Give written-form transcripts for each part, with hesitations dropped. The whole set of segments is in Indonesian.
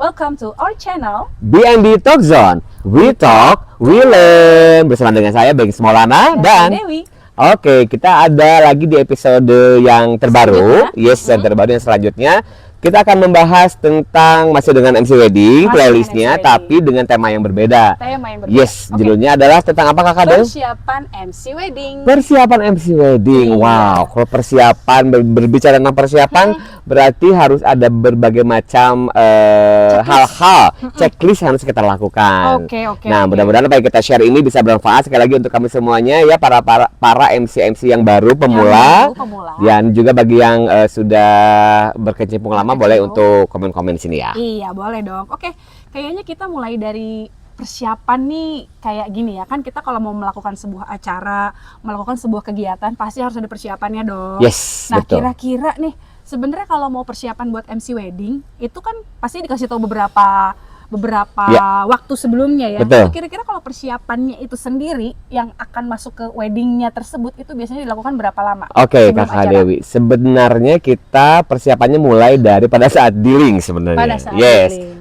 Welcome to our channel BNB Talk Zone. We talk, we learn. Bersama dengan saya Beng Smolana dan Dewi. Oke, kita ada lagi di episode yang terbaru. Yang terbaru yang selanjutnya kita akan membahas tentang masih dengan MC Wedding playlistnya, tapi dengan tema yang berbeda. Judulnya adalah tentang apa Kakak Del? Persiapan MC Wedding. Persiapan MC Wedding. Wow, kalau persiapan berbicara tentang persiapan berarti harus ada berbagai macam hal-hal checklist yang harus kita lakukan. Nah, mudah-mudahan apa yang kita share ini bisa bermanfaat sekali lagi untuk kami semuanya ya, para MC yang baru pemula, dan juga bagi yang sudah berkecimpung lama boleh untuk komen-komen di sini ya. Iya, boleh dong. Oke, kayaknya kita mulai dari persiapan nih kayak gini ya, kan kita kalau mau melakukan sebuah acara, melakukan sebuah kegiatan pasti harus ada persiapannya dong. Yes, nah, betul. Kira-kira nih sebenarnya kalau mau persiapan buat MC Wedding itu kan pasti dikasih tahu beberapa waktu sebelumnya ya. Betul. Kira-kira kalau persiapannya itu sendiri yang akan masuk ke weddingnya tersebut itu biasanya dilakukan berapa lama? Oke, Kakak Dewi. Sebenarnya kita persiapannya mulai dari pada saat dealing sebenarnya.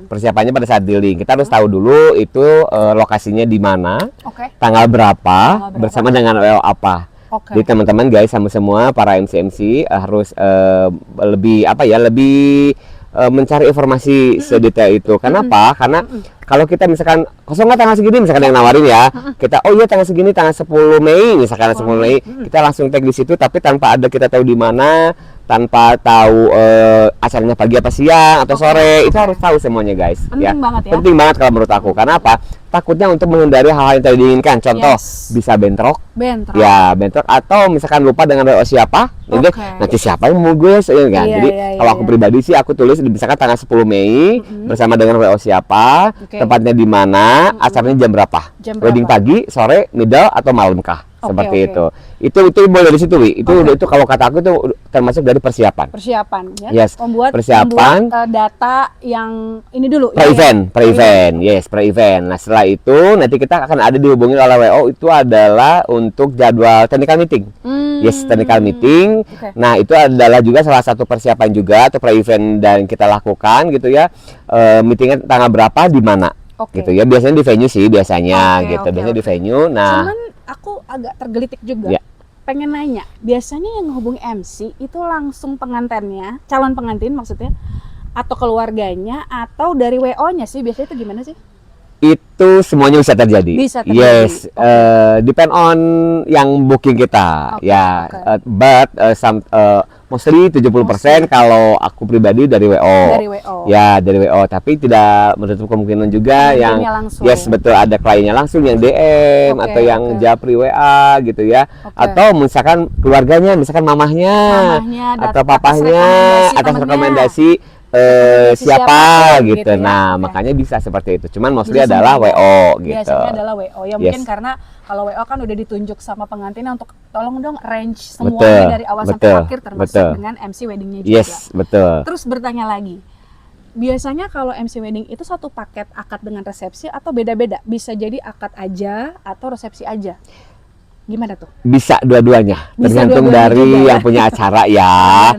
Persiapannya pada saat dealing. Kita harus tahu dulu itu lokasinya di mana, tanggal berapa, bersama dengan WO apa. Jadi teman-teman guys, sama semua para MC harus lebih mencari informasi sedetail itu. Kenapa? Karena kalau kita misalkan kosong tanggal segini, misalkan yang nawarin ya, kita tanggal segini, tanggal 10 Mei misalkan 10 Mei, kita langsung tag di situ, tapi tanpa ada kita tahu di mana, tanpa tahu acaranya pagi apa siang atau sore, itu harus tahu semuanya guys. Penting banget ya. Penting banget kalau menurut aku. Karena apa? Takutnya untuk menghindari hal-hal yang tadi diinginkan. Contoh, bisa bentrok. Ya, bentrok, atau misalkan lupa dengan WO siapa. Nanti siapa yang mau gue kan. Jadi kalau aku pribadi sih aku tulis misalkan tanggal 10 Mei bersama dengan WO siapa, tempatnya di mana, acaranya jam berapa. Wedding pagi, sore, middle atau malam kah? Seperti itu. Itu boleh dari situ, Wi. Itu kalau kata aku itu termasuk dari persiapan. Ya. Yes. Membuat data yang ini dulu. Pre-event. Nah, setelah itu nanti kita akan ada dihubungi oleh WO, itu adalah untuk jadwal technical meeting. Technical meeting. Nah, itu adalah juga salah satu persiapan juga atau pre-event dan kita lakukan gitu ya. Meetingnya tanggal berapa, di mana. Gitu ya. Biasanya di venue sih biasanya Biasanya di venue. Nah, cuman aku agak tergelitik juga. Pengen nanya, biasanya yang menghubungi MC itu langsung pengantinnya, calon pengantin maksudnya, atau keluarganya, atau dari WO-nya sih? Biasanya itu gimana sih? Itu semuanya bisa terjadi. Yes, depend on yang booking kita. But mostly 70% kalau aku pribadi dari WO. Ya, dari WO, tapi tidak menutup kemungkinan juga yang betul, ada kliennya langsung yang DM atau yang japri WA gitu ya. Atau misalkan keluarganya, misalkan mamahnya atau papahnya atas rekomendasi siapa gitu. Nah, makanya bisa seperti itu. Cuman mostly adalah WO gitu. Biasanya adalah WO. Ya mungkin karena kalau WO kan udah ditunjuk sama pengantinnya untuk tolong dong arrange semuanya dari awal sampai akhir, termasuk dengan MC weddingnya juga. Terus bertanya lagi, biasanya kalau MC wedding itu satu paket akad dengan resepsi atau beda-beda? Bisa jadi akad aja atau resepsi aja? Gimana tuh? Bisa dua-duanya, tergantung dari yang punya acara ya.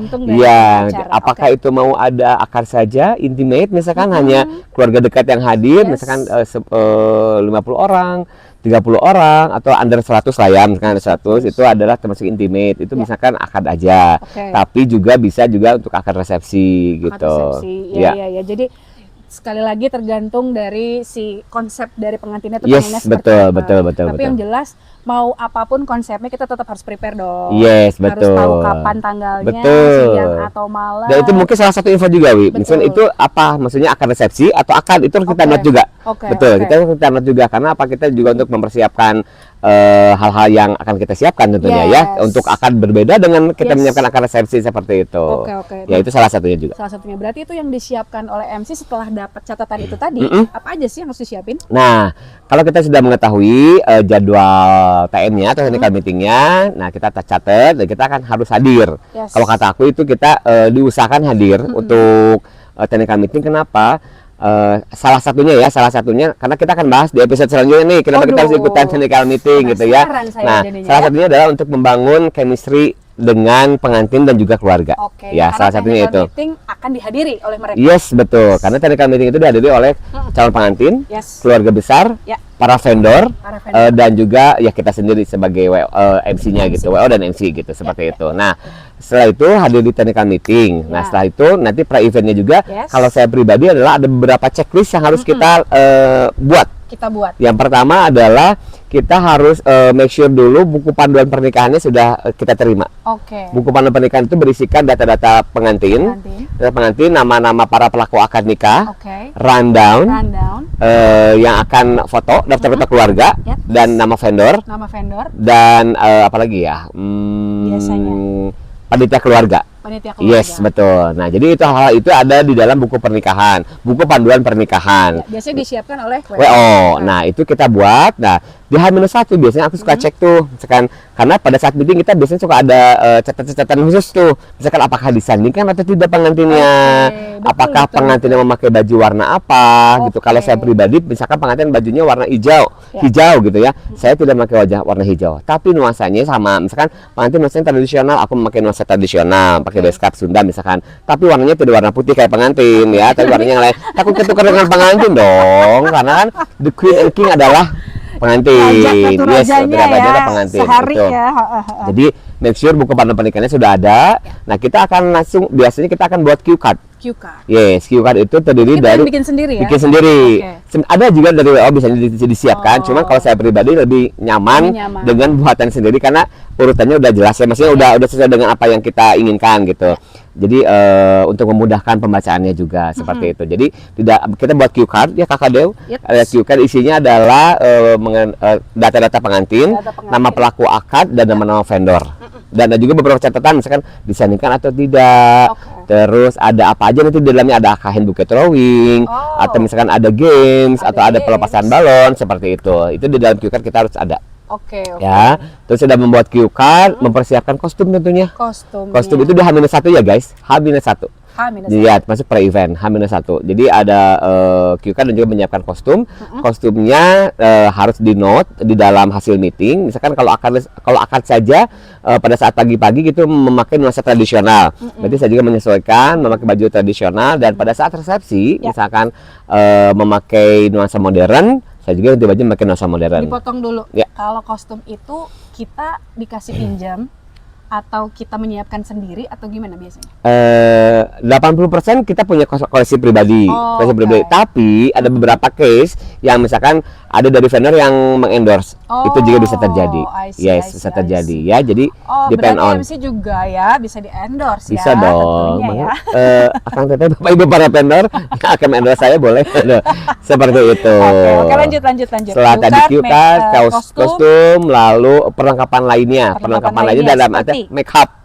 Apakah itu mau ada akad saja, intimate, misalkan hanya keluarga dekat yang hadir, misalkan 50 orang, 30 orang, atau under 100 lah ya, misalkan ada 100, itu adalah termasuk intimate, itu misalkan akad aja. Tapi juga bisa juga untuk akad resepsi gitu. Jadi sekali lagi tergantung dari si konsep dari pengantinnya itu betul. Tapi yang jelas mau apapun konsepnya kita tetap harus prepare dong. Harus tahu kapan tanggalnya, siang atau malam. Dan itu mungkin salah satu info juga, Wi. Misalnya itu apa? Maksudnya akad resepsi atau akad itu kita note juga. Kita note juga karena apa? Kita juga untuk mempersiapkan hal-hal yang akan kita siapkan tentunya ya. Untuk akad berbeda dengan kita menyiapkan akad resepsi seperti itu. Ya, itu salah satunya juga. Salah satunya berarti itu yang disiapkan oleh MC setelah dapat catatan itu tadi. Apa aja sih yang harus disiapin? Nah, kalau kita sudah mengetahui jadwal TM-nya atau technical meeting-nya, nah kita catat dan kita akan harus hadir. Kalau kata aku itu kita diusahakan hadir untuk technical meeting. Kenapa? Salah satunya karena kita akan bahas di episode selanjutnya nih, kenapa kita harus ikutan technical meeting gitu ya. Nah, salah satunya adalah untuk membangun chemistry dengan pengantin dan juga keluarga. Ya, salah satunya itu. Meeting akan dihadiri oleh mereka. Yes, betul. Karena technical meeting itu dihadiri oleh calon pengantin, keluarga besar, para vendor, dan juga ya kita sendiri sebagai MC-nya gitu, WO dan MC gitu, seperti itu. Nah, setelah itu hadir di technical meeting. Nah, setelah itu nanti pra-eventnya juga, kalau saya pribadi adalah ada beberapa checklist yang harus kita buat. Yang pertama adalah kita harus make sure dulu buku panduan pernikahannya sudah kita terima. Buku panduan pernikahan itu berisikan data-data pengantin, nama-nama para pelaku akad nikah, rundown, yang akan foto, daftar foto keluarga, dan nama vendor, dan apa lagi ya? Biasanya panitia keluarga. Yes, betul. Nah, jadi itu hal itu ada di dalam buku pernikahan, buku panduan pernikahan. Biasanya disiapkan oleh WO. Nah, itu kita buat. Nah, di H-1 biasanya aku suka cek tuh, misalkan karena pada saat meeting kita biasanya suka ada catatan khusus tuh, misalkan apakah disandingkan atau tidak pengantinnya, apakah pengantinnya memakai baju warna apa, gitu. Kalau saya pribadi, misalkan pengantin bajunya warna hijau gitu ya, saya tidak memakai warna hijau, tapi nuansanya sama, misalkan pengantin nuansanya tradisional, aku memakai nuansa tradisional, pakai beskap Sunda misalkan, tapi warnanya tidak warna putih kayak pengantin ya, tapi warnanya yang lain, takut ketukar dengan pengantin dong, karena kan the queen and king adalah pengantin, rajanya pengantin, sehari gitu. Ya. Jadi make sure buku panduan pernikahannya sudah ada. Nah, kita akan langsung, biasanya kita akan buat cue card. Yes, cue card itu terdiri dari bikin sendiri ya. Ada juga dari WO bisa disiapkan. Cuman kalau saya pribadi lebih nyaman dengan buatan sendiri karena urutannya udah jelas ya. Maksudnya udah sesuai dengan apa yang kita inginkan gitu. Jadi untuk memudahkan pembacaannya juga seperti itu. Jadi kita buat cue card ya Kakak Dew. Ada cue card isinya adalah data-data pengantin, nama pelaku akad dan nama-nama vendor. Dan ada juga beberapa catatan misalkan disandingkan atau tidak. Terus ada apa aja nanti di dalamnya, ada kain buket drawing atau misalkan ada games atau ada pelepasan balon seperti itu. Itu di dalam cue card kita harus ada. Ya, terus sudah membuat cue card, mempersiapkan kostum tentunya. Kostum itu di H-1 ya guys, H-1. Lihat masuk pre-event H-1. Jadi ada cue card dan juga menyiapkan kostum. Kostumnya harus di note di dalam hasil meeting. Misalkan kalau akad saja pada saat pagi-pagi gitu memakai nuansa tradisional. Berarti saya juga menyesuaikan memakai baju tradisional, dan pada saat resepsi misalkan memakai nuansa modern, saya juga ganti baju memakai nuansa modern. Dipotong dulu. Kalau kostum itu kita dikasih pinjam atau kita menyiapkan sendiri atau gimana biasanya? 80% kita punya koleksi pribadi, tapi ada beberapa case yang misalkan ada dari vendor yang mengendorse, itu juga bisa terjadi. Bisa terjadi ya. Jadi depend on. MC juga ya bisa di-endorse bisa ya. Dong. Ya. Akang teteh Bapak Ibu para vendor akan endorse saya boleh. Seperti itu. Oke, lanjut. Setelah tadi cue card, kostum, lalu perlengkapan lainnya dalam arti make up.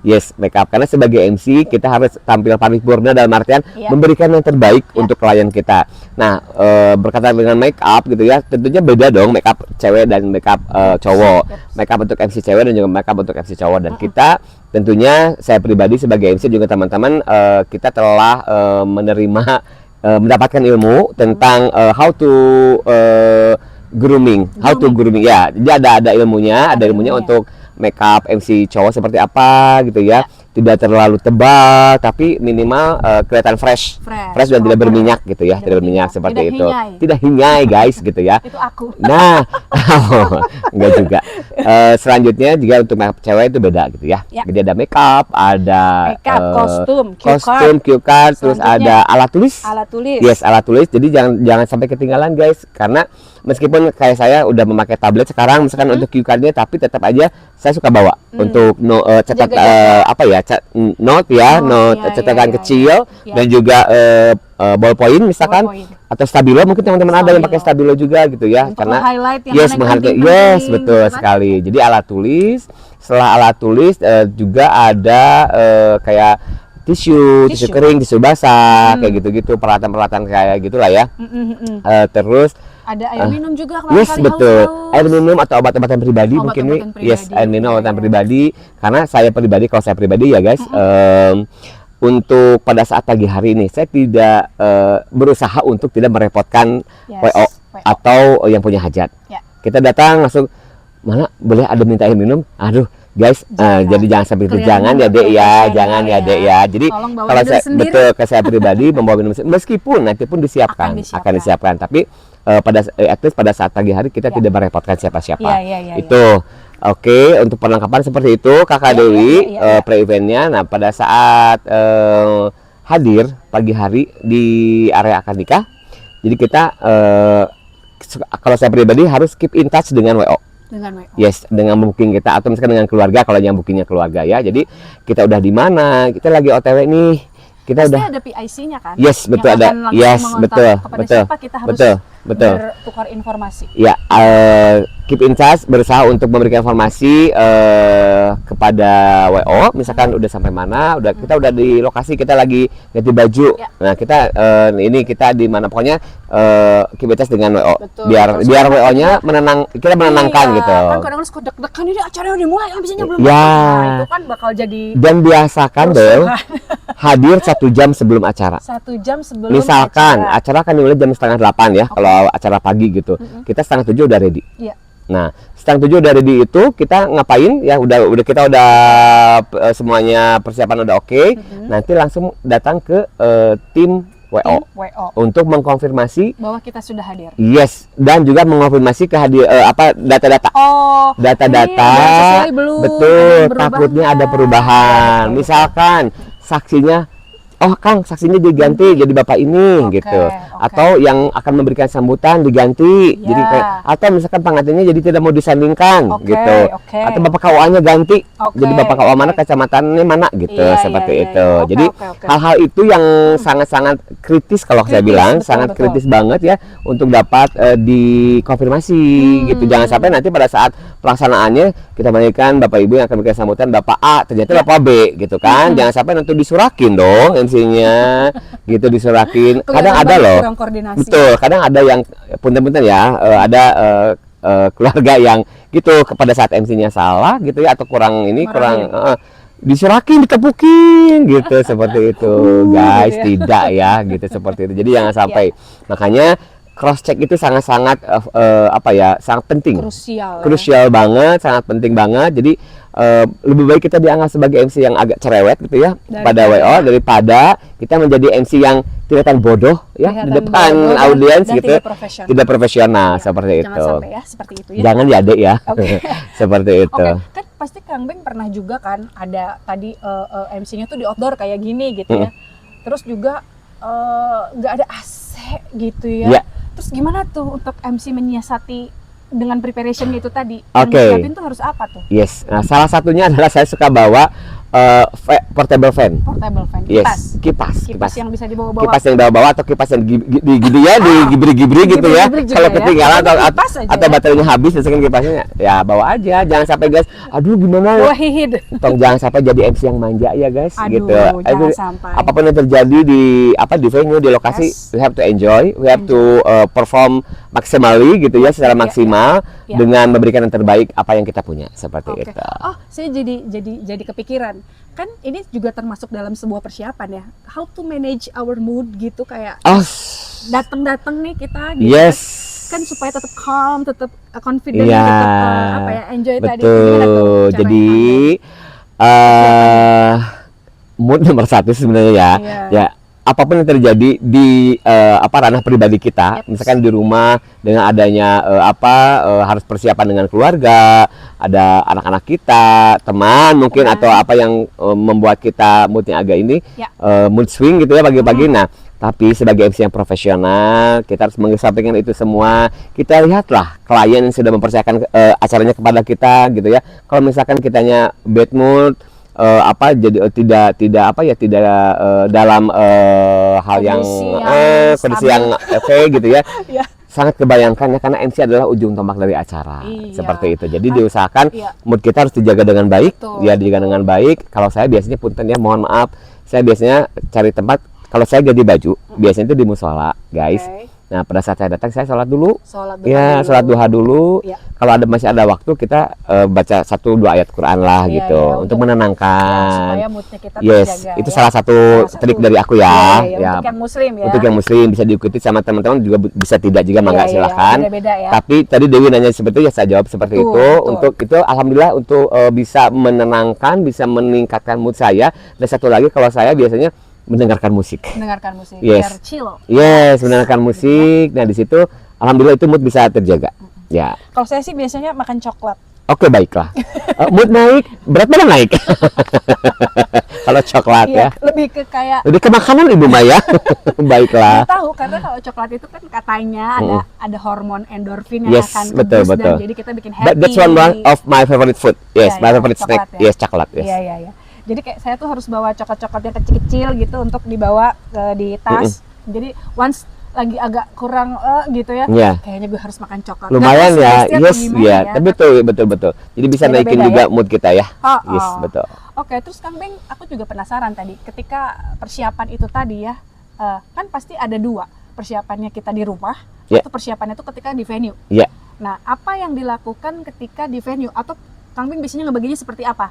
Yes, make up. Karena sebagai MC kita harus tampil paripurna dalam artian memberikan yang terbaik untuk klien kita. Nah, berkaitan dengan make up gitu ya, tentunya beda dong make up cewek dan make up cowok. Make up untuk MC cewek dan juga make up untuk MC cowok. Dan kita tentunya, saya pribadi sebagai MC juga teman-teman, kita telah mendapatkan ilmu tentang how to grooming ya. Jadi ada ilmunya, untuk make up MC cowok seperti apa gitu ya. Tidak terlalu tebal tapi minimal kelihatan fresh dan tidak berminyak gitu ya, tidak berminyak seperti itu. Tidak hingai guys gitu ya. Itu aku. Nah, enggak juga. Selanjutnya juga untuk make up cewek itu beda gitu ya. Jadi ada make up, ada kostum, cue card, terus ada alat tulis. Yes, alat tulis. Jadi jangan sampai ketinggalan guys, karena meskipun kayak saya udah memakai tablet sekarang misalkan untuk cue card-nya, tapi tetap aja saya suka bawa untuk catat note catatan kecil dan juga ballpoint misalkan atau stabilo. Mungkin teman-teman ada yang pakai stabilo juga gitu ya, untuk karena yes betul sekali. Jadi alat tulis, setelah alat tulis juga ada kayak tisu kering, tisu basah, kayak gitu-gitu, peralatan kayak gitulah ya. Terus ada air minum juga kalau betul. Air minum atau obat-obatan pribadi mungkin air minum, obat-obatan pribadi. Karena saya pribadi ya guys, untuk pada saat pagi hari ini saya tidak berusaha untuk tidak merepotkan WO atau yang punya hajat. Kita datang langsung, mana boleh ada minta air minum? Aduh, guys. Jadi jangan sampai itu, jangan ya Dek ya, jangan ya Dek ya. Jadi kalau saya betul ke saya pribadi membawa minum meskipun nanti pun disiapkan, akan disiapkan, tapi at least pada saat pagi hari kita tidak merepotkan siapa-siapa. Itu oke, untuk perlengkapan seperti itu Kakak Dewi pre-eventnya. Nah pada saat hadir pagi hari di area akad nikah, jadi kita kalau saya pribadi harus keep in touch dengan WO. Yes, dengan booking kita atau misalkan dengan keluarga kalau yang bookingnya keluarga ya. Jadi kita udah di mana, kita lagi OTW nih. Kita pasti udah ada PIC-nya kan? Yes, betul ada. Yes, betul. Siapa kita harus bertukar informasi. Ya, keep in touch, berusaha untuk memberikan informasi kepada WO, misalkan udah sampai mana, kita udah di lokasi, kita lagi ganti baju. Nah, kita ini kita di mana, pokoknya keep in touch dengan WO. Biar WO-nya kita menenangkan gitu. Kan kadang-kadang suka deg-degan, ini acaranya udah mulai, habisnya belum. Ya. Nah, itu kan bakal jadi. Dan biasakan deh hadir 1 jam sebelum acara. 1 jam sebelum misalkan acara kan dimulai jam 7:30 ya, kalau acara pagi gitu. Kita 6:30 udah ready. Nah, 6:30 udah ready itu kita ngapain ya, kita udah semuanya persiapan udah oke. Nanti langsung datang ke tim WO untuk mengkonfirmasi bahwa kita sudah hadir. Yes, dan juga mengonfirmasi data-data. Data-data. Betul, takutnya ada perubahan. Misalkan saksinya Kang, saksinya diganti jadi bapak ini gitu. Atau yang akan memberikan sambutan diganti. Jadi atau misalkan pengantinnya jadi tidak mau disandingkan gitu. Atau bapak KUA-nya ganti. Jadi bapak KUA mana, kecamatannya mana gitu, seperti itu. Jadi hal-hal itu yang sangat-sangat kritis kalau saya bilang, sangat kritis banget ya untuk dapat dikonfirmasi gitu. Jangan sampai nanti pada saat pelaksanaannya kita berikan bapak ibu yang akan memberikan sambutan bapak A, ternyata bapak B gitu kan. Jangan sampai nanti disurakin dong MC-nya gitu, disurakin. Kadang ada loh. Betul, kadang ada yang punten-punten ya, ada keluarga yang gitu pada saat MC-nya salah gitu ya, atau kurang disurakin, ditepukin gitu seperti itu, guys. Tidak ya gitu, seperti itu. Jadi jangan sampai. Makanya cross check itu sangat-sangat sangat penting, krusial banget, sangat penting banget. Jadi lebih baik kita dianggap sebagai MC yang agak cerewet gitu ya pada WO daripada kita menjadi MC yang kelihatan bodoh ya di depan audiens gitu, tidak profesional seperti itu. Jangan sampai ya seperti itu ya. Jangan ya Dek ya. Seperti itu. Kan pasti Kang Beng pernah juga kan ada tadi MC-nya tuh di outdoor kayak gini gitu ya. Terus juga nggak ada AC gitu ya. Terus gimana tuh untuk MC menyiasati dengan preparation itu tadi? Yang disiapin tuh harus apa tuh? Yes, nah salah satunya adalah saya suka bawa portable fan. Yes, kipas yang bisa dibawa-bawa. Kipas yang dibawa-bawa atau kipas yang digibri-gibri gitu ya. Kalau ketinggalan atau baterainya habis, misalkan kipasnya ya bawa aja. Jangan sampai guys, aduh gimana? Bawa hihid. Jangan sampai jadi MC yang manja ya guys. Gitu. Jangan sampai. Apapun yang terjadi di venue, di lokasi, we have to enjoy, we have to perform maximally gitu ya, secara maksimal dengan memberikan yang terbaik apa yang kita punya seperti itu. Saya jadi kepikiran. Kan ini juga termasuk dalam sebuah persiapan ya. How to manage our mood gitu, kayak datang nih kita gitu. Yes. Kan supaya tetap calm, tetap confident, tetap enjoy tadi. Betul. Jadi mood nomor 1 sebenarnya ya. Ya, apapun yang terjadi di ranah pribadi kita, misalkan di rumah dengan adanya harus persiapan dengan keluarga, ada anak-anak kita, teman mungkin atau apa yang membuat kita moodnya agak mood swing gitu ya pagi-pagi. Nah, tapi sebagai MC yang profesional, kita harus mengesampingkan itu semua. Kita lihatlah klien yang sudah mempersiapkan acaranya kepada kita gitu ya. Kalau misalkan kitanya bad mood, jadi tidak dalam hal yang kondisi yang gitu ya. Sangat kebayangkan ya, karena MC adalah ujung tombak dari acara. Seperti itu. Jadi diusahakan mood kita harus dijaga dengan baik. Dijaga dengan baik. Kalau saya biasanya punten ya, mohon maaf, saya biasanya cari tempat. Kalau saya ganti baju, biasanya itu di musola, guys. Nah, pada saat saya datang, saya sholat dulu. Sholat duha Ya, dulu. sholat duha dulu. Ya. Kalau masih ada waktu, kita baca 1-2 ayat Quran lah Iya, gitu, iya, untuk ya, menenangkan. supaya moodnya kita Yes, terjaga. itu ya. salah satu trik dari aku ya. Iya, untuk yang muslim ya. Untuk yang muslim bisa diikuti sama teman-teman juga bisa tidak juga mangga Iya, iya, silahkan. beda-beda ya. Tapi tadi Dewi nanya seperti itu ya saya jawab seperti Betul, itu. betul. Untuk itu alhamdulillah untuk bisa menenangkan, bisa meningkatkan mood saya. Dan satu lagi kalau saya biasanya mendengarkan musik. Mendengarkan musik Yes. biar chill. Yes, mendengarkan musik. Nah, di situ alhamdulillah itu mood bisa terjaga. Ya. Kalau saya sih biasanya makan coklat. Oke, baiklah. Mood naik, berat badan naik. Kalau coklat Iya, ya. lebih ke kayak Lebih ke makanan Ibu Maya. Baiklah. nggak tahu karena kalau coklat itu kan katanya ada hormon endorfin yang Yes, akan betul, nge-boost betul. dan jadi kita bikin happy. That's one of my favorite food. Yes, Iya, my iya, favorite snack. coklat ya. Yes, coklat. Yes. Iya, iya, iya. Jadi kayak saya tuh harus bawa coklat-coklat yang kecil-kecil gitu untuk dibawa di tas. Jadi once lagi agak kurang gitu ya, Iya. kayaknya gue harus makan coklat. Lumayan Nggak tahu ya. stresnya Yes, atau gimana ya. ya. Tapi betul. Jadi bisa Beda-beda naikin juga ya. mood kita ya. Oh, Yes, oh. betul. Oke, terus Kang Beng, aku juga penasaran tadi, ketika persiapan itu tadi ya, kan pasti ada dua, persiapannya kita di rumah, Ya. atau persiapannya itu ketika di venue. Ya. Nah, apa yang dilakukan ketika di venue, atau Kang Beng biasanya ngebaginya seperti apa?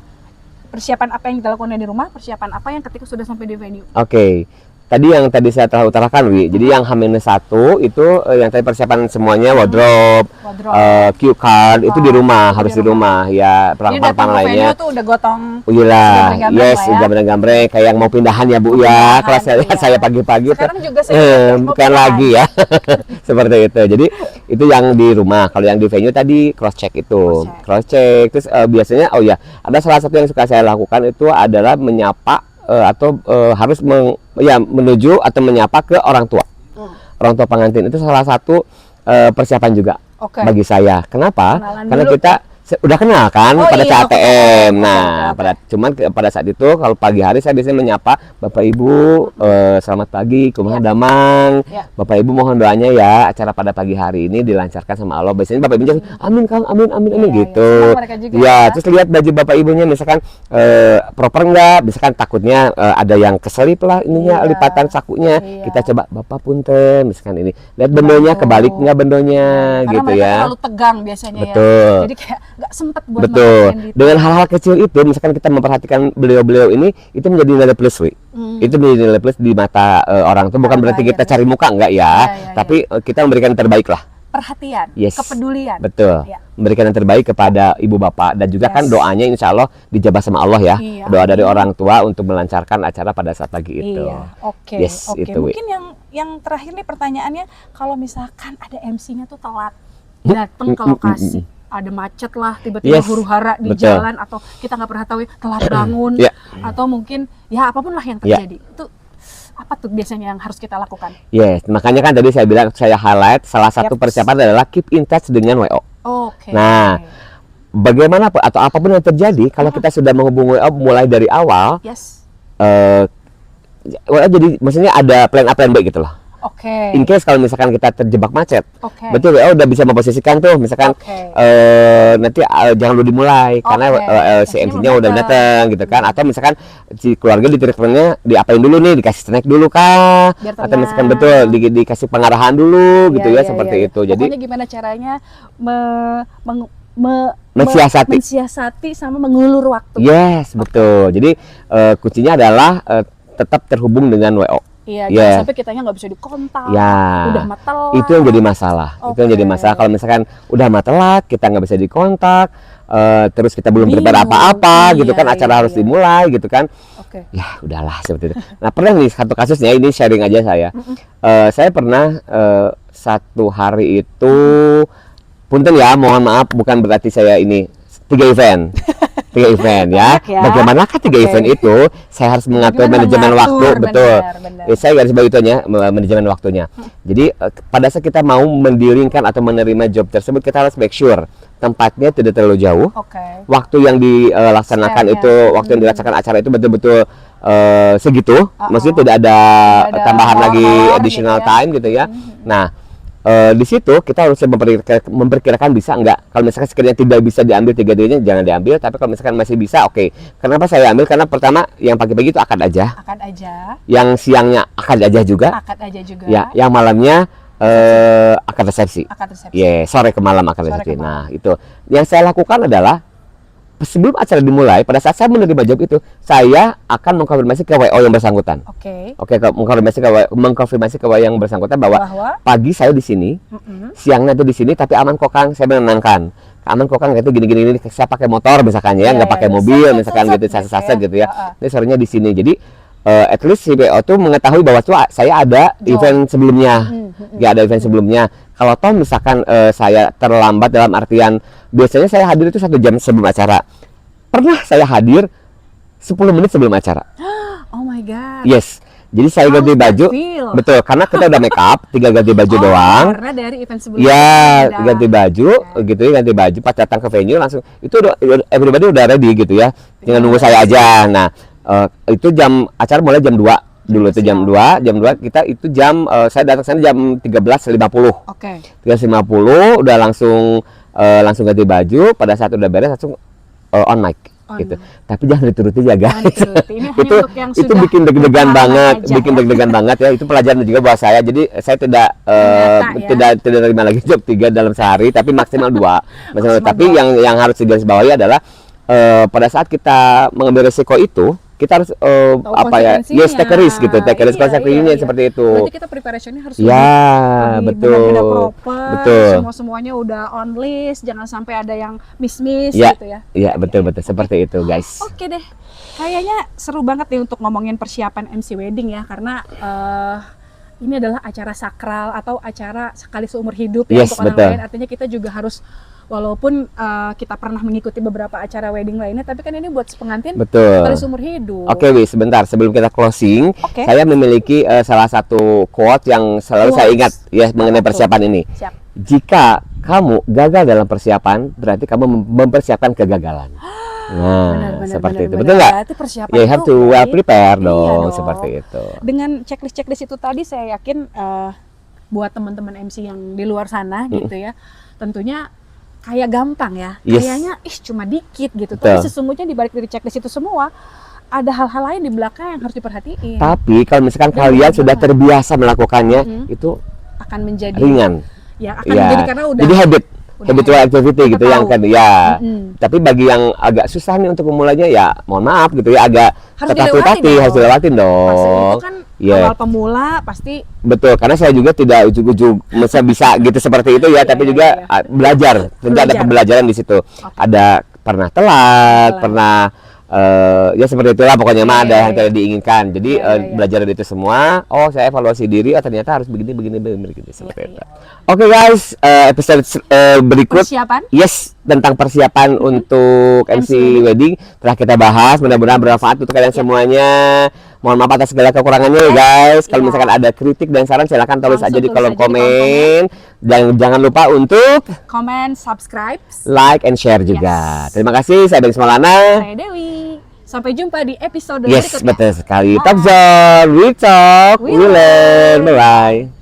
Persiapan apa yang dilakukan di rumah, persiapan apa yang ketika sudah sampai di venue? Oke. Tadi yang tadi saya telah utarakan, Wi. Jadi yang H-1 itu yang tadi persiapan semuanya wardrobe, Wardrobe. cue card itu di rumah, itu harus di di rumah ya. Jadi datang Perang-perang ke lainnya. venue tuh udah gotong. Iya, gambreng-gambreng yes, lah ya. gambreng-gambreng kayak yang mau pindahan ya Bu ya. Pindahan, Kalau saya lihat iya. saya pagi-pagi tuh, Sekarang juga saya mau bukan pindahan. lagi ya. Seperti itu. Jadi itu yang di rumah. Kalau yang di venue tadi cross check itu. Cross check. Terus biasanya ada salah satu yang suka saya lakukan itu adalah menyapa atau harus menuju atau menyapa ke orang tua. Orang tua pengantin itu salah satu persiapan juga Oke. bagi saya. Kenapa? Kenalan Karena dulu. kita udah kenal kan Oh pada iya, saat oke, TM. oke, Nah, oke. pada saat itu kalau pagi hari saya biasanya menyapa Bapak Ibu, selamat pagi, kumaha damang. Ya. Bapak Ibu mohon doanya ya acara pada pagi hari ini dilancarkan sama Allah. Biasanya Bapak Ibu jawab, amin Kang, amin Iya, gitu. iya. Senang mereka juga Ya, ya. terus lihat baju Bapak Ibunya misalkan proper enggak, misalkan takutnya ada yang keselip lah ininya Iya. lipatan sakunya. Iya. Kita coba Bapak punten misalkan ini. Lihat bendonya Bantu. kebalik enggak bendonya Karena gitu mereka ya. terlalu tegang biasanya Betul. ya. Jadi kayak nggak sempet buat Betul. merhatiin gitu. Dengan hal-hal kecil itu, misalkan kita memperhatikan beliau-beliau ini, itu menjadi nilai plus, Wi. Itu menjadi nilai plus di mata orang tuh. Bukan berarti kita cari muka, enggak ya. Iya, Tapi kita memberikan yang terbaik lah. Perhatian, Yes. kepedulian. Betul. Ya. Memberikan yang terbaik kepada ibu bapak dan juga kan Yes. doanya insya Allah dijabah sama Allah ya. Iya. Doa dari orang tua untuk melancarkan acara pada saat pagi itu. Iya, oke, Yes, oke. itu, Wi. Mungkin yang terakhir nih pertanyaannya, kalau misalkan ada MC-nya tuh telat datang ke lokasi, ada macet lah, tiba-tiba Yes, huru-hara di betul. jalan, atau kita nggak pernah tahu telat bangun, Iya. atau mungkin ya apapun lah yang Iya. terjadi. Itu apa tuh biasanya yang harus kita lakukan? Yes, makanya kan tadi saya bilang saya highlight salah satu Yep. persiapan adalah keep in touch dengan WO. Oke. Nah, bagaimana atau apapun yang terjadi kalau kita sudah menghubungi WO mulai dari awal, Yes. WO jadi maksudnya ada plan A plan B gitu loh. Oke. In case kalau misalkan kita terjebak macet, Oke. berarti WO udah bisa memposisikan tuh misalkan Oke. nanti jangan dulu dimulai karena Oke. si MC-nya udah datang gitu kan, atau misalkan si keluarga di treatmentnya diapain dulu nih, dikasih snack dulu kah, Biar atau misalkan tenang. betul dikasih pengarahan dulu gitu Iya, ya, iya, seperti iya. itu. Jadi Pokoknya gimana caranya Mensiasati. mensiasati sama mengulur waktu. yes, betul. Jadi kuncinya adalah tetap terhubung dengan WO. Iya, Iya. jangan sampai kitanya nggak bisa dikontak. Ya. Udah mah telat. Itu yang jadi masalah. Itu yang jadi Oke. masalah kalau misalkan udah mah telat, kita nggak bisa dikontak, terus kita belum prepare Bingung. apa-apa gitu Iya, kan, acara iya, harus iya. dimulai gitu kan. Oke. Ya udahlah seperti itu. Nah, pernah nih satu kasusnya, ini sharing aja saya. Saya pernah satu hari itu, punten ya, mohon maaf, bukan berarti saya ini 3 event. 3 event ya. Banyak ya. Bagaimanakah 3 Oke. event itu? Saya harus mengatur Bagaimana manajemen mengatur, waktu, betul. benar. Saya garis bawahi itu aja, manajemen waktunya. Jadi pada saat kita mau mendealingkan atau menerima job tersebut, kita harus make sure tempatnya tidak terlalu jauh. Oke. Waktu yang dilaksanakan Spare-nya. itu, waktu yang dilaksanakan acara itu betul-betul segitu. Maksudnya tidak ada Tidak ada tambahan lagi horor additional gitu ya. time gitu ya. Nah, di situ kita harus memperkirakan bisa nggak. Kalau misalkan sekiranya tidak bisa diambil 3 jangan diambil. Tapi kalau misalkan masih bisa, oke. Kenapa saya ambil? Karena pertama yang pagi-pagi itu akad aja. Akad aja. Yang siangnya akad aja juga. Akad aja juga. Ya, yang malamnya akad resepsi. Akad resepsi. Sore ke malam akad Sore resepsi. ke malam. Nah, itu. Yang saya lakukan adalah sebelum acara dimulai, pada saat saya menerima job itu, saya akan mengkonfirmasi ke WO yang bersangkutan. Mengkonfirmasi ke WO yang bersangkutan bahwa pagi saya di sini, siangnya itu di sini, tapi aman kok Kang, saya menenangkan. Aman kok Kang, itu gini, saya pakai motor misalkan ya, nggak pakai mobil misalkan gitu, sasa-sasa gitu ya. Ini sorenya di sini. Jadi at least si WO tuh mengetahui bahwa tuh saya ada event sebelumnya. Ada event sebelumnya. Kalau toh misalkan saya terlambat dalam artian biasanya saya hadir itu 1 jam sebelum acara. Pernah saya hadir 10 menit sebelum acara. Oh my god. Yes. Jadi saya ganti baju. Betul, karena kita udah make up, tinggal ganti baju doang. Karena dari event sebelumnya. Ya, ganti baju, gitu ya, ganti baju. Pas datang ke venue langsung itu udah everybody udah ready gitu ya. Tinggal nunggu saya aja. Nah, itu acara mulai jam 2. Dulu itu jam 2 kita itu saya datang sana jam 13.50. 13.50 udah langsung ganti baju, pada saat udah beres langsung on mic gitu. Tapi jangan dituruti ya guys. Itu bikin deg-degan banget, ya. Itu pelajaran juga buat saya. Jadi saya tidak terima lagi job 3 dalam sehari, tapi maksimal 2. Tapi yang harus digarisbawahi adalah pada saat kita mengambil resiko itu, kita harus take a risk gitu, take a risk konsekuensinya seperti itu. Berarti kita preparationnya harus betul. Semuanya udah on list, jangan sampai ada yang miss gitu ya. Iya, betul seperti itu guys. Oke deh, kayaknya seru banget nih untuk ngomongin persiapan MC wedding ya, karena ini adalah acara sakral atau acara sekali seumur hidup ya untuk orang lain. Artinya kita juga harus, walaupun kita pernah mengikuti beberapa acara wedding lainnya, tapi kan ini buat pengantin sekali seumur hidup. Oke, sebentar sebelum kita closing, saya memiliki salah satu quote yang selalu saya ingat ya mengenai persiapan ini. Jika kamu gagal dalam persiapan, berarti kamu mempersiapkan kegagalan. Nah, seperti itu. Betul nggak? You have to well prepare dong, seperti itu. Dengan checklist itu tadi, saya yakin buat teman-teman MC yang di luar sana gitu ya, tentunya kayak gampang ya, kayaknya cuma dikit gitu. Tapi sesungguhnya di balik dari checklist itu semua ada hal-hal lain di belakang yang harus diperhatiin. Tapi kalau misalkan kalian sudah terbiasa melakukannya, itu akan menjadi ringan. Ya, akan menjadi karena udah jadi habitual activity gitu yang kan tapi bagi yang agak susah nih untuk memulainya, ya mohon maaf gitu ya, agak harus dilewatin dong. Itu kan awal pemula pasti. Betul, karena saya juga tidak ujug-ujug bisa gitu seperti itu ya, tapi juga belajar. Tentu ada pembelajaran di situ. Ada pernah telat, pernah ya seperti itulah pokoknya ada yang tidak diinginkan. Jadi belajar dari itu semua. Oh, saya evaluasi diri, ternyata harus begini seperti itu. Oke guys, episode berikut tentang persiapan untuk MC wedding telah kita bahas. Mudah-mudahan bermanfaat untuk kalian semuanya. Mohon maaf atas segala kekurangannya ya guys. Kalau misalkan ada kritik dan saran, silahkan tulis aja di kolom komen. Dan jangan lupa untuk komen, subscribe, like, and share juga. Terima kasih, saya Beng Maulana. Saya Dewi. Sampai jumpa di episode berikutnya. Betul sekali. Top Zone, we talk, we learn. Bye-bye.